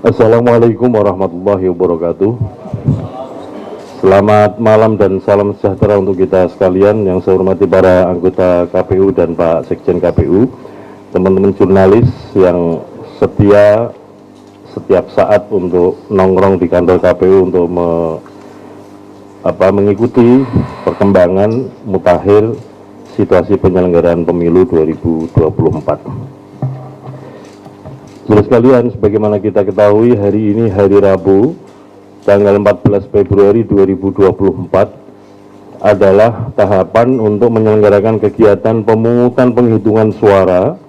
Assalamualaikum warahmatullahi wabarakatuh. Selamat malam dan salam sejahtera untuk kita sekalian. Yang saya hormati para anggota KPU dan Pak Sekjen KPU, teman-teman jurnalis yang setia setiap saat untuk nongkrong di kantor KPU untuk mengikuti perkembangan mutakhir situasi penyelenggaraan pemilu 2024. Saudara sekalian, sebagaimana kita ketahui, hari ini hari Rabu, tanggal 14 Februari 2024 adalah tahapan untuk menyelenggarakan kegiatan pemungutan penghitungan suara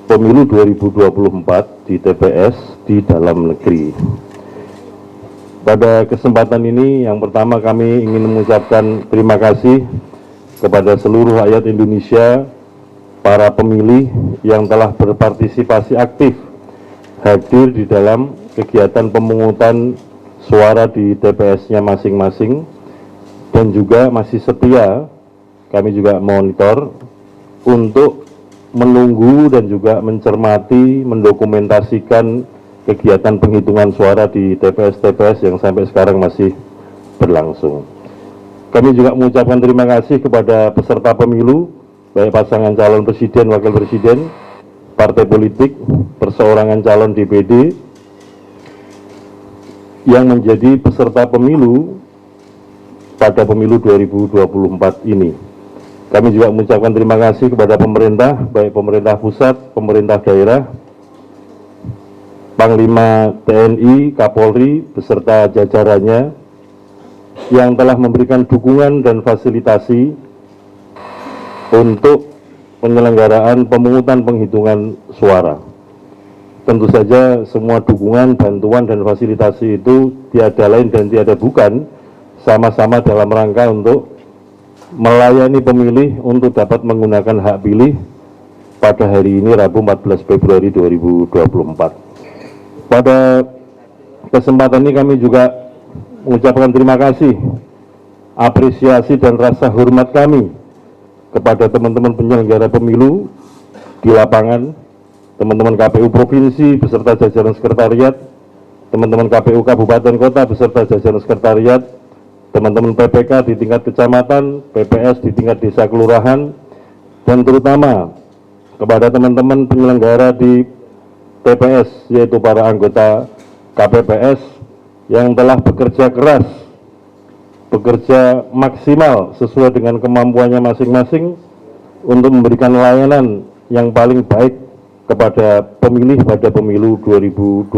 pemilu 2024 di TPS di dalam negeri. Pada kesempatan ini, yang pertama kami ingin mengucapkan terima kasih kepada seluruh rakyat Indonesia, para pemilih yang telah berpartisipasi aktif hadir di dalam kegiatan pemungutan suara di TPS-nya masing-masing, dan juga masih setia, kami juga monitor untuk menunggu dan juga mencermati, mendokumentasikan kegiatan penghitungan suara di TPS-TPS yang sampai sekarang masih berlangsung. Kami juga mengucapkan terima kasih kepada peserta pemilu, baik pasangan calon presiden, wakil presiden, partai politik, perseorangan calon DPD yang menjadi peserta pemilu pada pemilu 2024 ini. Kami juga mengucapkan terima kasih kepada pemerintah, baik pemerintah pusat, pemerintah daerah, Panglima TNI, Kapolri, beserta jajarannya yang telah memberikan dukungan dan fasilitasi untuk penyelenggaraan pemungutan penghitungan suara. Tentu saja semua dukungan, bantuan, dan fasilitasi itu tiada lain dan tiada bukan, sama-sama dalam rangka untuk melayani pemilih untuk dapat menggunakan hak pilih pada hari ini Rabu 14 Februari 2024. Pada kesempatan ini kami juga mengucapkan terima kasih, apresiasi dan rasa hormat kami kepada teman-teman penyelenggara pemilu di lapangan, teman-teman KPU Provinsi beserta jajaran sekretariat, teman-teman KPU Kabupaten Kota beserta jajaran sekretariat, teman-teman PPK di tingkat kecamatan, PPS di tingkat desa kelurahan, dan terutama kepada teman-teman penyelenggara di TPS, yaitu para anggota KPPS yang telah bekerja keras, bekerja maksimal sesuai dengan kemampuannya masing-masing untuk memberikan layanan yang paling baik kepada pemilih pada pemilu 2024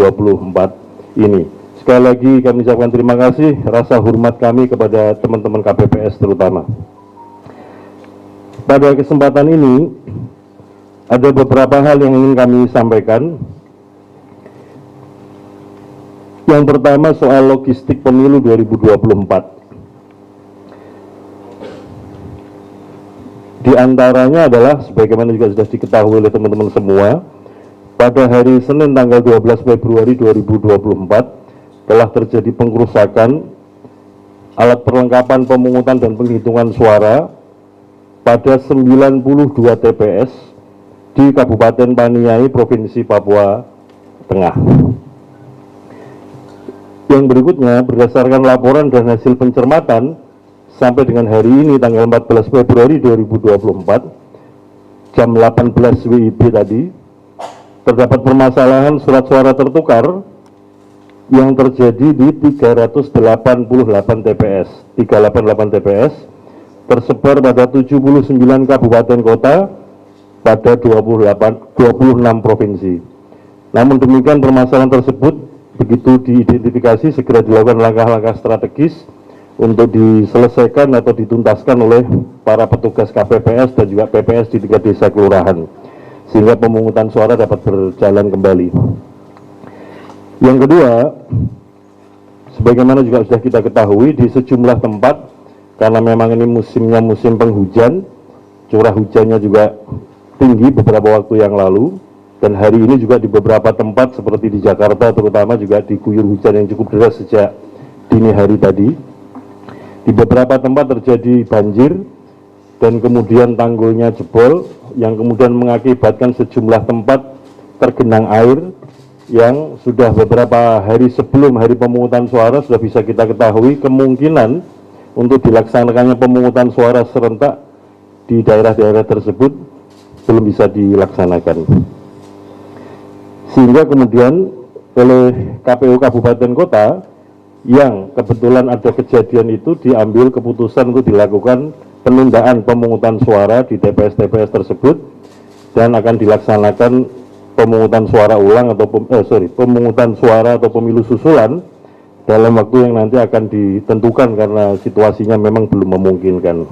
ini. Sekali lagi kami ucapkan terima kasih, rasa hormat kami kepada teman-teman KPPS terutama. Pada kesempatan ini ada beberapa hal yang ingin kami sampaikan. Yang pertama soal logistik pemilu 2024. Di antaranya adalah, sebagaimana juga sudah diketahui oleh teman-teman semua, pada hari Senin tanggal 12 Februari 2024 telah terjadi pengrusakan alat perlengkapan pemungutan dan penghitungan suara pada 92 TPS di Kabupaten Paniai, Provinsi Papua Tengah. Yang berikutnya, berdasarkan laporan dan hasil pencermatan, sampai dengan hari ini tanggal 14 Februari 2024 jam 18 WIB tadi, terdapat permasalahan surat suara tertukar yang terjadi di 388 TPS, 388 TPS tersebar pada 79 kabupaten kota pada 26 provinsi. Namun demikian, permasalahan tersebut begitu diidentifikasi segera dilakukan langkah-langkah strategis untuk diselesaikan atau dituntaskan oleh para petugas KPPS dan juga PPS di tingkat desa kelurahan, sehingga pemungutan suara dapat berjalan kembali. Yang kedua, sebagaimana juga sudah kita ketahui, di sejumlah tempat, karena memang ini musimnya musim penghujan, curah hujannya juga tinggi beberapa waktu yang lalu, dan hari ini juga di beberapa tempat seperti di Jakarta terutama juga diguyur hujan yang cukup deras sejak dini hari tadi. Di beberapa tempat terjadi banjir dan kemudian tanggulnya jebol yang kemudian mengakibatkan sejumlah tempat tergenang air yang sudah beberapa hari sebelum hari pemungutan suara sudah bisa kita ketahui kemungkinan untuk dilaksanakannya pemungutan suara serentak di daerah-daerah tersebut belum bisa dilaksanakan. Sehingga kemudian oleh KPU Kabupaten Kota yang kebetulan ada kejadian itu diambil keputusan untuk dilakukan penundaan pemungutan suara di TPS-TPS tersebut dan akan dilaksanakan pemungutan suara ulang atau pemungutan suara atau pemilu susulan dalam waktu yang nanti akan ditentukan karena situasinya memang belum memungkinkan.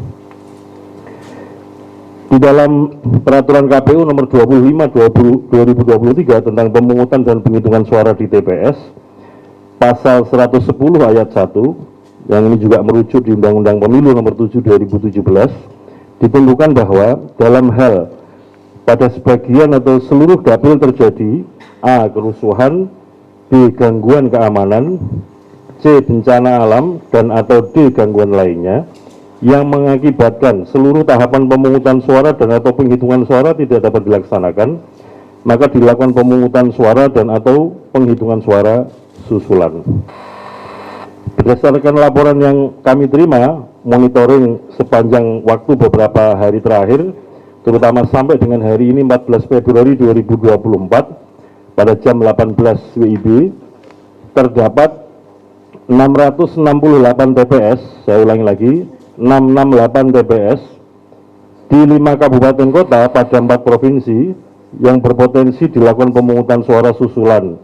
Di dalam peraturan KPU nomor 25/2023 tentang pemungutan dan penghitungan suara di TPS, pasal 110 ayat 1, yang ini juga merujuk di Undang-Undang Pemilu nomor 7/2017, ditentukan bahwa dalam hal pada sebagian atau seluruh dapil terjadi A. kerusuhan, B. gangguan keamanan, C. bencana alam, dan atau D. gangguan lainnya yang mengakibatkan seluruh tahapan pemungutan suara dan atau penghitungan suara tidak dapat dilaksanakan, maka dilakukan pemungutan suara dan atau penghitungan suara susulan. Berdasarkan laporan yang kami terima, monitoring sepanjang waktu beberapa hari terakhir, terutama sampai dengan hari ini 14 Februari 2024 pada jam 18 WIB, terdapat 668 TPS, saya ulangi lagi, 668 TPS di 5 kabupaten kota pada 4 provinsi yang berpotensi dilakukan pemungutan suara susulan.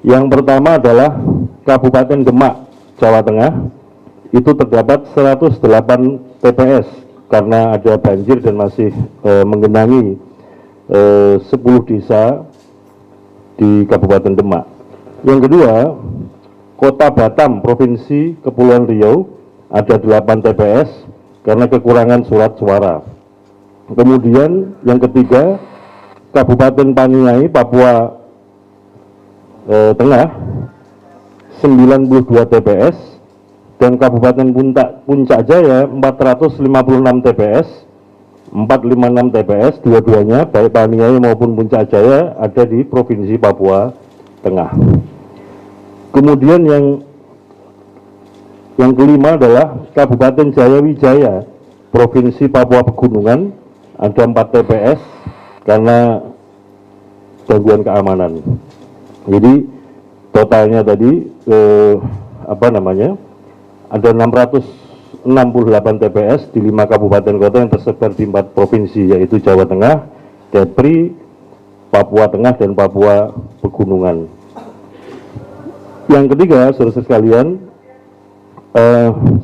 Yang pertama adalah Kabupaten Demak, Jawa Tengah, itu terdapat 108 TPS karena ada banjir dan masih menggenangi 10 desa di Kabupaten Demak. Yang kedua, Kota Batam, Provinsi Kepulauan Riau, ada 8 TPS karena kekurangan surat suara. Kemudian yang ketiga, Kabupaten Paniai, Papua Tengah, 92 TPS, dan Kabupaten Puncak Jaya 456 TPS, 456 TPS, dua-duanya baik Paniai maupun Puncak Jaya ada di Provinsi Papua Tengah. Kemudian yang kelima adalah Kabupaten Jayawijaya, Provinsi Papua Pegunungan, ada 4 TPS karena gangguan keamanan. Jadi totalnya tadi ada 668 TPS di 5 kabupaten kota yang tersebar di 4 provinsi, yaitu Jawa Tengah, Kepri, Papua Tengah, dan Papua Pegunungan. Yang ketiga, saudara sekalian,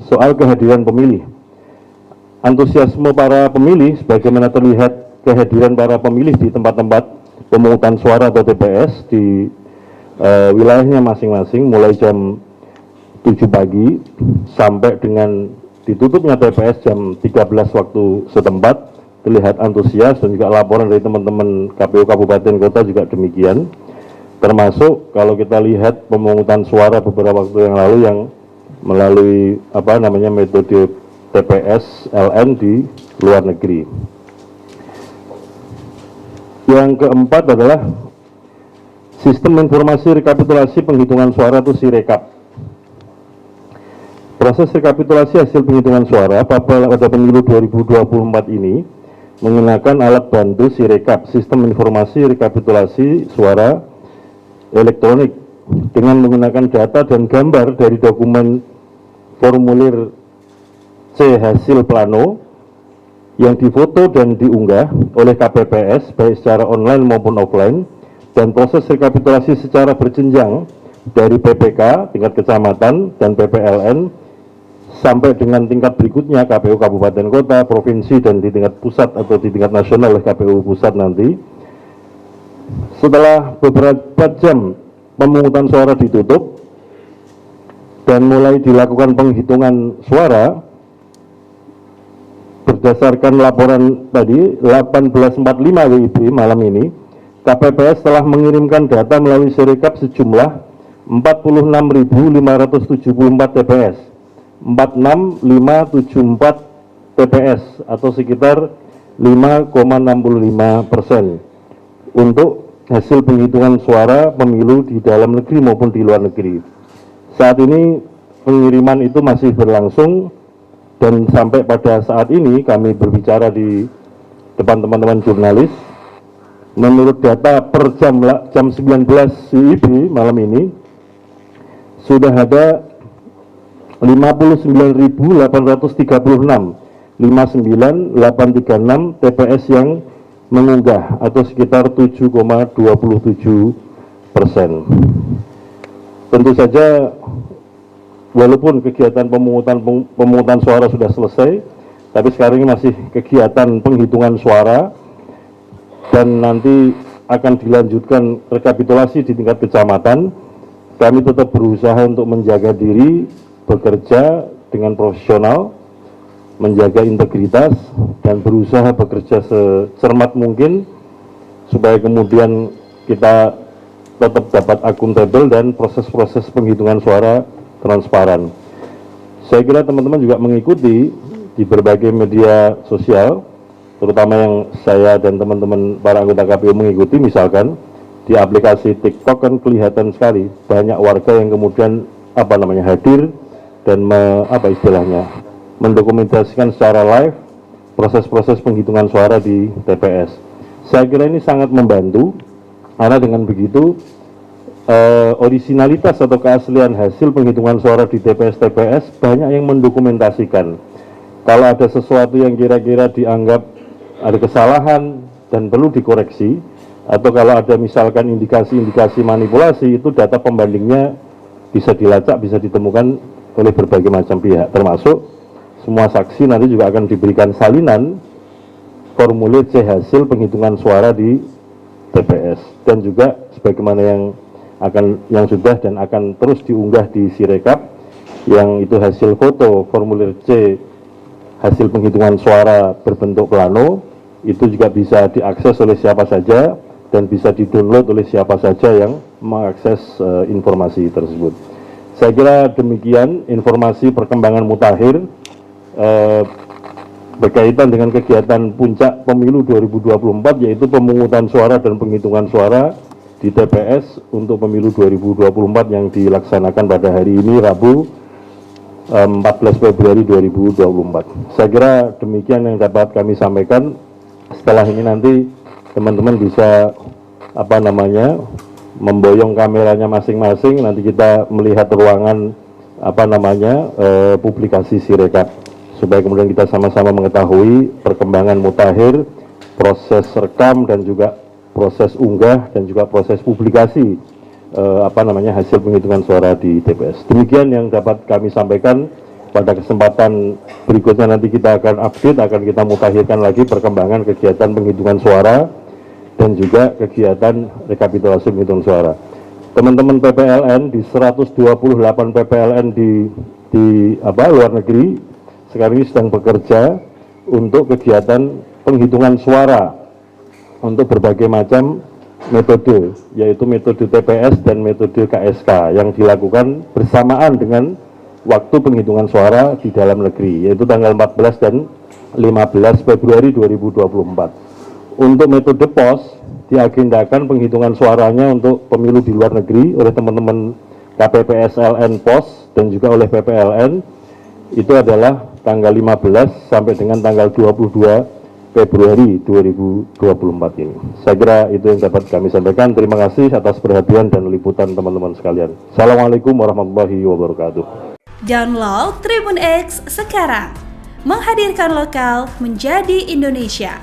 soal kehadiran pemilih. Antusiasme para pemilih sebagaimana terlihat kehadiran para pemilih di tempat-tempat pemungutan suara atau TPS di wilayahnya masing-masing mulai jam 7 pagi sampai dengan ditutupnya TPS jam 13 waktu setempat, terlihat antusias, dan juga laporan dari teman-teman KPU Kabupaten Kota juga demikian. Termasuk kalau kita lihat pemungutan suara beberapa waktu yang lalu yang melalui metode TPS LN di luar negeri. Yang keempat adalah sistem informasi rekapitulasi penghitungan suara atau Sirekap. Proses rekapitulasi hasil penghitungan suara pada pemilu 2024 ini menggunakan alat bantu Sirekap, sistem informasi rekapitulasi suara elektronik, dengan menggunakan data dan gambar dari dokumen formulir C hasil plano yang difoto dan diunggah oleh KPPS baik secara online maupun offline, dan proses rekapitulasi secara berjenjang dari PPK tingkat kecamatan dan PPLN sampai dengan tingkat berikutnya KPU Kabupaten Kota, Provinsi, dan di tingkat pusat atau di tingkat nasional oleh KPU Pusat nanti. Setelah beberapa jam pemungutan suara ditutup dan mulai dilakukan penghitungan suara, berdasarkan laporan tadi 18.45 WIB malam ini, KPPS telah mengirimkan data melalui Sirekap sejumlah 46.574 TPS, 46574 TPS atau sekitar 5,65% untuk hasil penghitungan suara pemilu di dalam negeri maupun di luar negeri. Saat ini pengiriman itu masih berlangsung dan sampai pada saat ini kami berbicara di depan teman-teman jurnalis, menurut data per jam 19 WIB malam ini sudah ada 59.836 TPS yang mengunggah atau sekitar 7,27%. Tentu saja walaupun kegiatan pemungutan suara sudah selesai, tapi sekarang ini masih kegiatan penghitungan suara dan nanti akan dilanjutkan rekapitulasi di tingkat kecamatan. Kami tetap berusaha untuk menjaga diri, bekerja dengan profesional, menjaga integritas, dan berusaha bekerja secermat mungkin supaya kemudian kita tetap dapat akuntabel dan proses-proses penghitungan suara transparan. Saya kira teman-teman juga mengikuti di berbagai media sosial, terutama yang saya dan teman-teman para anggota KPU mengikuti, misalkan di aplikasi TikTok kan kelihatan sekali banyak warga yang kemudian hadir dan mendokumentasikan secara live proses-proses penghitungan suara di TPS. Saya kira ini sangat membantu karena dengan begitu originalitas atau keaslian hasil penghitungan suara di TPS-TPS banyak yang mendokumentasikan. Kalau ada sesuatu yang kira-kira dianggap ada kesalahan dan perlu dikoreksi, atau kalau ada misalkan indikasi-indikasi manipulasi, itu data pembandingnya bisa dilacak, bisa ditemukan oleh berbagai macam pihak, termasuk semua saksi nanti juga akan diberikan salinan formulir C hasil penghitungan suara di TPS, dan juga sebagaimana yang sudah dan akan terus diunggah di Sirekap, yang itu hasil foto formulir C hasil penghitungan suara berbentuk plano, itu juga bisa diakses oleh siapa saja dan bisa didownload oleh siapa saja yang mengakses informasi tersebut. Saya kira demikian informasi perkembangan mutakhir berkaitan dengan kegiatan puncak pemilu 2024, yaitu pemungutan suara dan penghitungan suara di TPS untuk pemilu 2024 yang dilaksanakan pada hari ini Rabu 14 Februari 2024. Saya kira demikian yang dapat kami sampaikan. Setelah ini nanti teman-teman bisa memboyong kameranya masing-masing, nanti kita melihat ruangan publikasi Sirekap, supaya kemudian kita sama-sama mengetahui perkembangan mutakhir, proses rekam dan juga proses unggah dan juga proses publikasi hasil penghitungan suara di TPS. Demikian yang dapat kami sampaikan. Pada kesempatan berikutnya nanti kita akan update, akan kita mutakhirkan lagi perkembangan kegiatan penghitungan suara dan juga kegiatan rekapitulasi penghitungan suara. Teman-teman PPLN di 128 PPLN di luar negeri sekarang ini sedang bekerja untuk kegiatan penghitungan suara untuk berbagai macam metode, yaitu metode TPS dan metode KSK yang dilakukan bersamaan dengan waktu penghitungan suara di dalam negeri, yaitu tanggal 14 dan 15 Februari 2024. Untuk metode POS diagendakan penghitungan suaranya untuk pemilu di luar negeri oleh teman-teman KPPSLN POS dan juga oleh PPLN, itu adalah tanggal 15 sampai dengan tanggal 22 Februari 2024 ini. Saya kira itu yang dapat kami sampaikan. Terima kasih atas perhatian dan liputan teman-teman sekalian. Assalamualaikum warahmatullahi wabarakatuh. Download Tribun X sekarang, menghadirkan lokal menjadi Indonesia.